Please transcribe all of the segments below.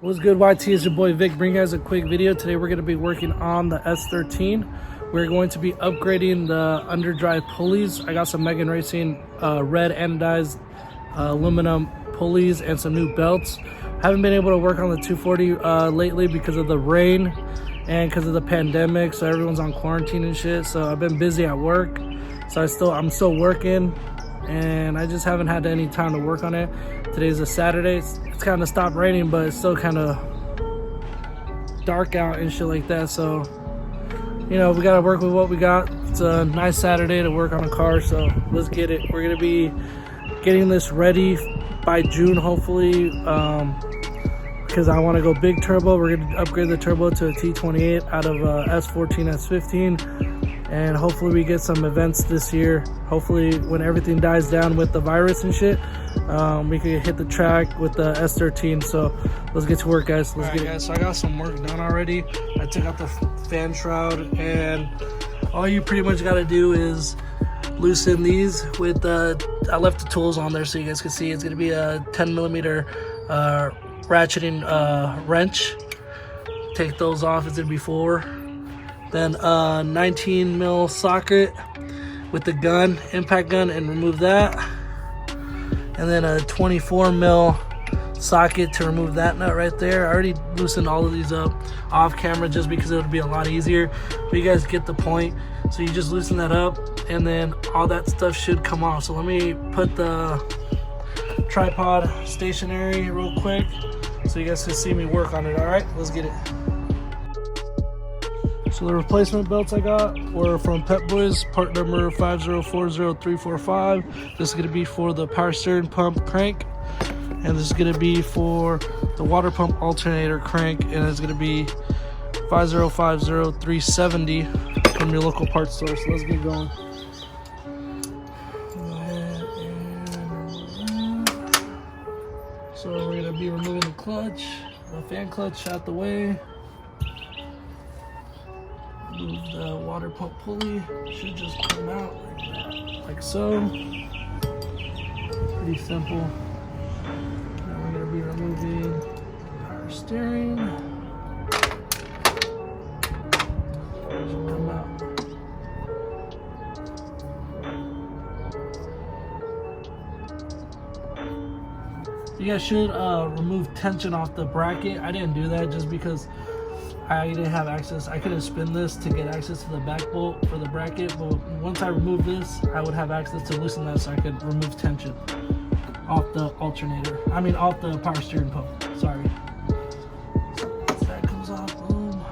What's good, YT? It's your boy Vic, bringing you guys a quick video. Today we're going to be working on the S13. We're going to be upgrading the underdrive pulleys. I got some Megan Racing red anodized aluminum pulleys and some new belts. Haven't been able to work on the 240 lately because of the rain and because of the pandemic, so everyone's on quarantine and shit. So I've been busy at work, so I'm still working, and I just haven't had any time to work on it. Today's a Saturday. It's kind of stopped raining, but it's still kind of dark out and shit like that. So, you know, we got to work with what we got. It's a nice Saturday to work on a car, so let's get it. We're going to be getting this ready by June, hopefully, because I want to go big turbo. We're going to upgrade the turbo to a T28 out of S14, S15. And hopefully we get some events this year. Hopefully when everything dies down with the virus and shit, we can hit the track with the S13. So let's get to work, guys. Let's get it. Guys, so I got some work done already. I took out the fan shroud, and all you pretty much got to do is loosen these with I left the tools on there so you guys can see. It's going to be a 10mm ratcheting wrench. Take those off. It's going to be 4. Then a 19mm socket with the gun, impact gun, and remove that. And then a 24mm socket to remove that nut right there. I already loosened all of these up off camera just because it would be a lot easier. But you guys get the point. So you just loosen that up, and then all that stuff should come off. So let me put the tripod stationary real quick so you guys can see me work on it. All right, let's get it. So the replacement belts I got were from Pep Boys, part number 5040345. This is going to be for the power steering pump crank, and this is going to be for the water pump alternator crank, and it's going to be 5050370 from your local parts store. So let's get going. Go ahead and so we're going to be removing the clutch, the fan clutch out the way. Move the water pump pulley, should just come out like so. Pretty simple. Now we're going to be removing power steering. Should come out. You guys should remove tension off the bracket. I didn't do that just because I didn't have access. I couldn't spin this to get access to the back bolt for the bracket, but once I remove this, I would have access to loosen that so I could remove tension off the alternator. I mean, off the power steering pump. Sorry. So once that comes off, boom.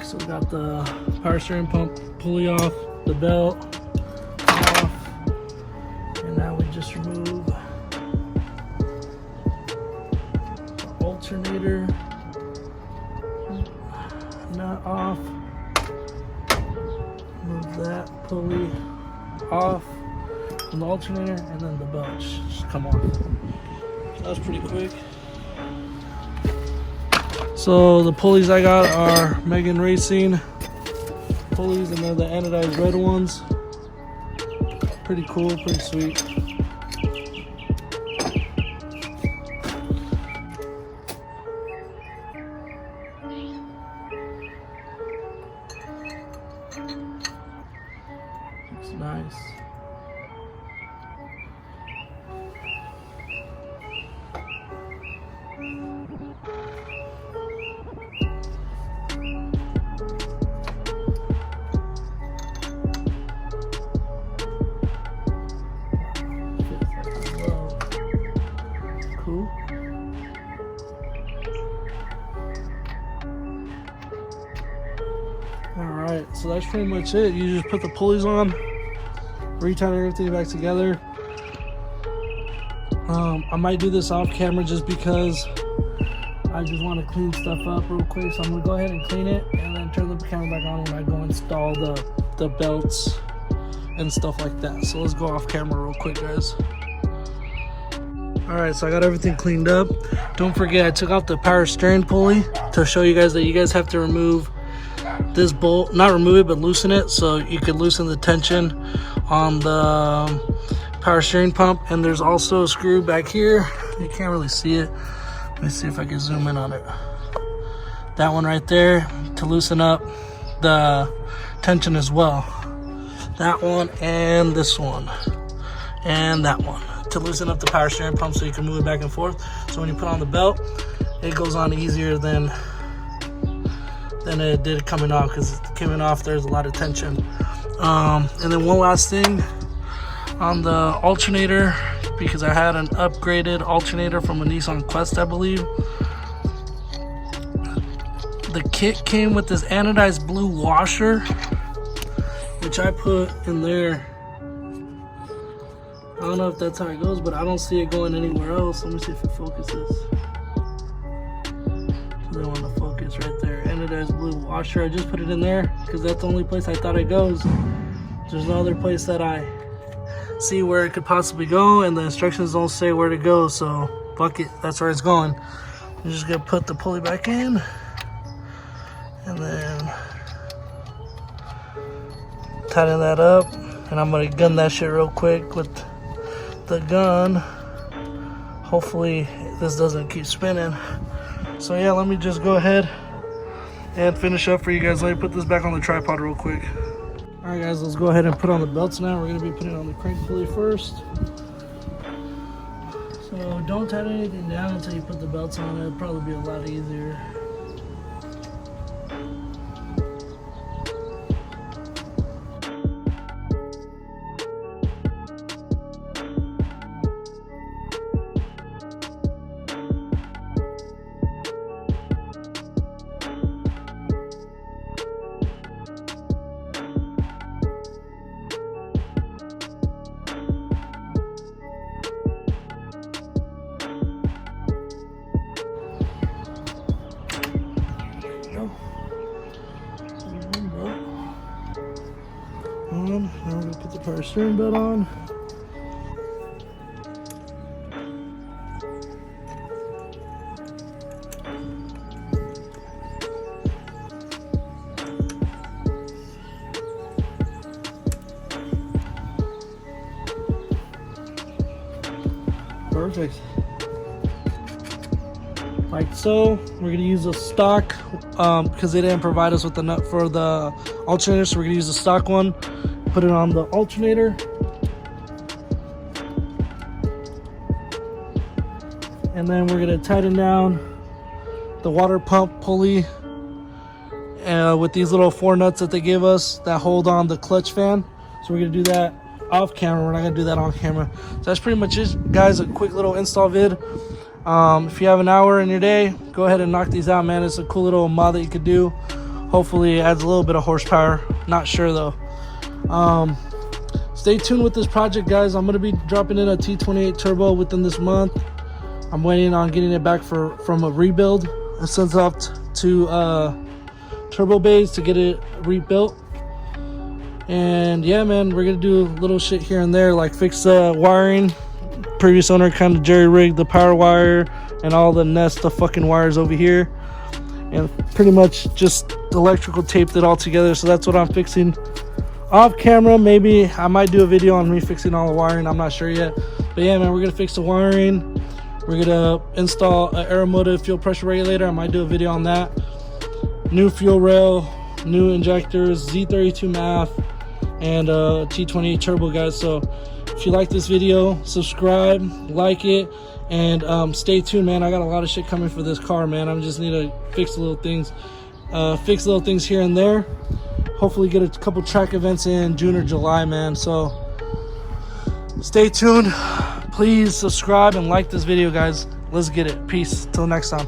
So we got the power steering pump pulley off, the belt off, and now we just remove alternator nut off, move that pulley off from the alternator, and then the belt just come off. So that was pretty quick. So the pulleys I got are Megan Racing pulleys, and they're the anodized red ones. Pretty cool, pretty sweet. Looks nice. Cool. Alright, so that's pretty much it. You just put the pulleys on, retighten everything back together. I might do this off camera just because I just want to clean stuff up real quick. So I'm going to go ahead and clean it and then turn the camera back on when I go install the belts and stuff like that. So let's go off camera real quick, guys. Alright, so I got everything cleaned up. Don't forget, I took out the power steering pulley to show you guys that you guys have to remove this bolt, not remove it, but loosen it so you can loosen the tension on the power steering pump. And there's also a screw back here You can't really see it. Let me see if I can zoom in on it. That one right there to loosen up the tension as well. That one and this one and that one to loosen up the power steering pump so you can move it back and forth. So when you put on the belt, it goes on easier than it did coming off, because coming off there's a lot of tension. And then one last thing on the alternator, because I had an upgraded alternator from a Nissan Quest, I believe. The kit came with this anodized blue washer, which I put in there. I don't know if that's how it goes, but I don't see it going anywhere else. Let me see if it focuses. So I want to focus right there. Anodized blue washer. I just put it in there because that's the only place I thought it goes. There's no other place that I see where it could possibly go, and the instructions don't say where to go, so fuck it, that's where it's going. I'm just gonna put the pulley back in, and then tighten that up, and I'm gonna gun that shit real quick with the gun. Hopefully this doesn't keep spinning. So yeah, let me just go ahead and finish up for you guys. Let me put this back on the tripod real quick. Alright guys, let's go ahead and put on the belts now. We're going to be putting on the crank pulley first. So don't tighten anything down until you put the belts on. It'll probably be a lot easier. Now we're going to put the power steering belt on. Perfect. Like so. We're going to use a stock because they didn't provide us with the nut for the alternator, so we're going to use the stock one. Put it on the alternator. And then we're going to tighten down the water pump pulley with these little 4 nuts that they give us that hold on the clutch fan. So we're going to do that off camera. We're not going to do that on camera. So that's pretty much it, guys. A quick little install vid. If you have an hour in your day, go ahead and knock these out, man. It's a cool little mod that you could do. Hopefully it adds a little bit of horsepower. Not sure though. Stay tuned with this project, guys. I'm going to be dropping in a T28 turbo within this month. I'm waiting on getting it back from a rebuild. I sent it off to Turbo Bays to get it rebuilt. And yeah, man, we're going to do little shit here and there, like fix the wiring. Previous owner kind of jerry-rigged the power wire and all the nest of fucking wires over here, and pretty much just electrical taped it all together. So that's what I'm fixing off camera. Maybe I might do a video on me fixing all the wiring. I'm not sure yet, but yeah, man, we're gonna fix the wiring. We're gonna install an Aeromotive fuel pressure regulator. I might do a video on that. New fuel rail, new injectors, Z32 MAF, and T28 turbo, guys. So if you like this video, subscribe, like it, and stay tuned, man. I got a lot of shit coming for this car, man. I just need to fix little things here and there. Hopefully get a couple track events in June or July, man. So stay tuned. Please subscribe and like this video, guys. Let's get it. Peace. Till next time.